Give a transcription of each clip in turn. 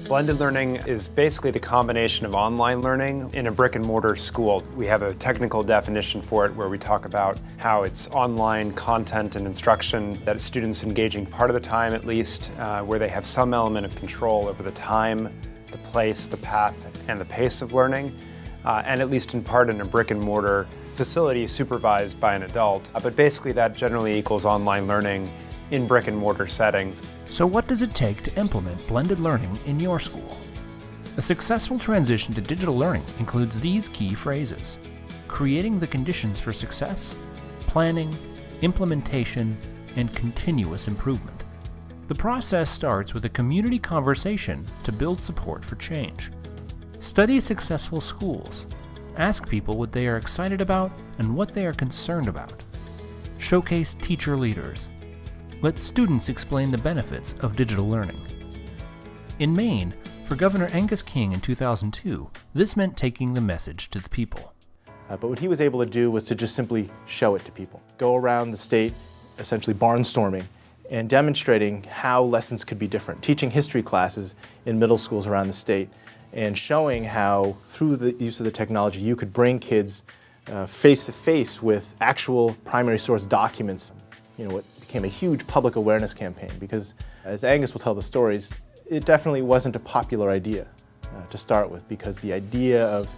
Blended learning is basically the combination of online learning in a brick and mortar school. We have a technical definition for it where we talk about how it's online content and instruction that students engaging part of the time at least, where they have some element of control over the time, the place, the path, and the pace of learning, and at least in part in a brick and mortar facility supervised by an adult. But basically that generally equals online learning in brick and mortar settings. So what does it take to implement blended learning in your school? A successful transition to digital learning includes these key phrases: creating the conditions for success, planning, implementation, and continuous improvement. The process starts with a community conversation to build support for change. Study successful schools. Ask people what they are excited about and what they are concerned about. Showcase teacher leaders. Let students explain the benefits of digital learning. In Maine, for Governor Angus King in 2002, this meant taking the message to the people. But what he was able to do was to just simply show it to people. Go around the state, essentially barnstorming, and demonstrating how lessons could be different. Teaching history classes in middle schools around the state, and showing how, through the use of the technology, you could bring kids face to face with actual primary source documents. What became a huge public awareness campaign, because as Angus will tell the stories, it definitely wasn't a popular idea to start with, because the idea of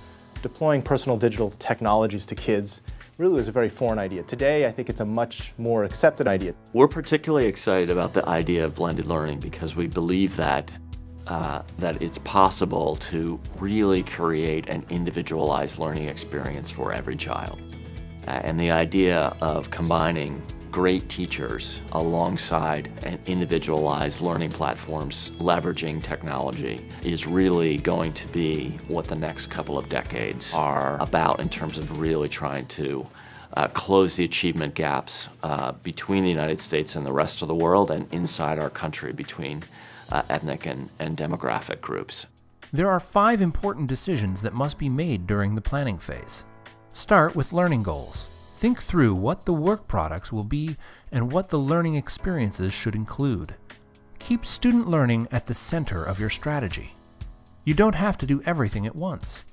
deploying personal digital technologies to kids really was a very foreign idea. Today, I think it's a much more accepted idea. We're particularly excited about the idea of blended learning because we believe that it's possible to really create an individualized learning experience for every child. And the idea of combining great teachers alongside an individualized learning platforms leveraging technology is really going to be what the next couple of decades are about in terms of really trying to close the achievement gaps between the United States and the rest of the world, and inside our country between ethnic and demographic groups. There are 5 important decisions that must be made during the planning phase. Start with learning goals. Think through what the work products will be and what the learning experiences should include. Keep student learning at the center of your strategy. You don't have to do everything at once.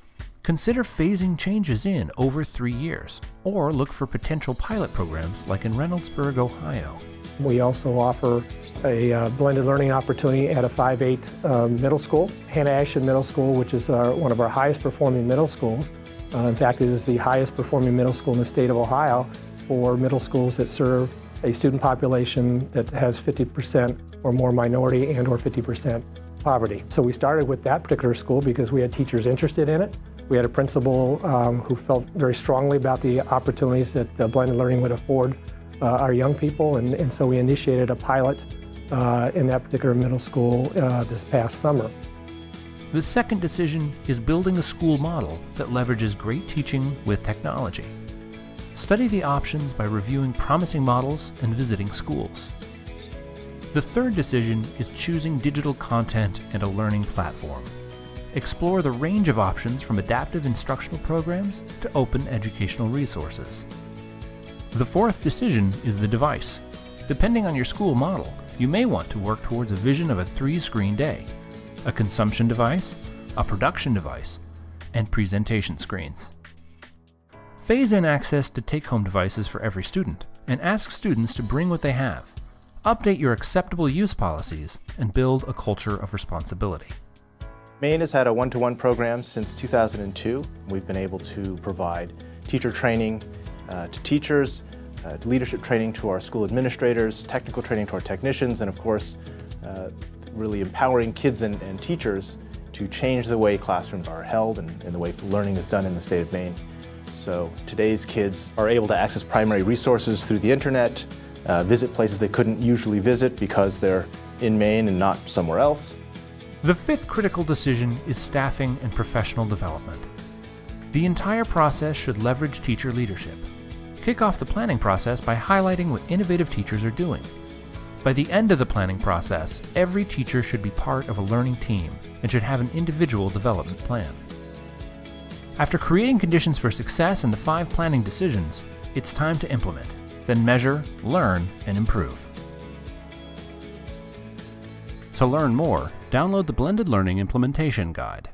Consider phasing changes in over 3 years, or look for potential pilot programs like in Reynoldsburg, Ohio. We also offer a blended learning opportunity at a 5-8 middle school, Hannah Ashton Middle School, which is one of our highest performing middle schools. In fact, it is the highest performing middle school in the state of Ohio for middle schools that serve a student population that has 50% or more minority and or 50% poverty. So we started with that particular school because we had teachers interested in it. We had a principal who felt very strongly about the opportunities that blended learning would afford our young people, and so we initiated a pilot in that particular middle school this past summer. The second decision is building a school model that leverages great teaching with technology. Study the options by reviewing promising models and visiting schools. The third decision is choosing digital content and a learning platform. Explore the range of options from adaptive instructional programs to open educational resources. The fourth decision is the device. Depending on your school model, you may want to work towards a vision of a 3-screen day: a consumption device, a production device, and presentation screens. Phase in access to take-home devices for every student, and ask students to bring what they have. Update your acceptable use policies, and build a culture of responsibility. Maine has had a one-to-one program since 2002. We've been able to provide teacher training to teachers, leadership training to our school administrators, technical training to our technicians, and of course, really empowering kids and teachers to change the way classrooms are held and the way learning is done in the state of Maine. So today's kids are able to access primary resources through the internet, visit places they couldn't usually visit because they're in Maine and not somewhere else. The fifth critical decision is staffing and professional development. The entire process should leverage teacher leadership. Kick off the planning process by highlighting what innovative teachers are doing. By the end of the planning process, every teacher should be part of a learning team and should have an individual development plan. After creating conditions for success in the 5 planning decisions, it's time to implement, then measure, learn, and improve. To learn more, download the Blended Learning Implementation Guide.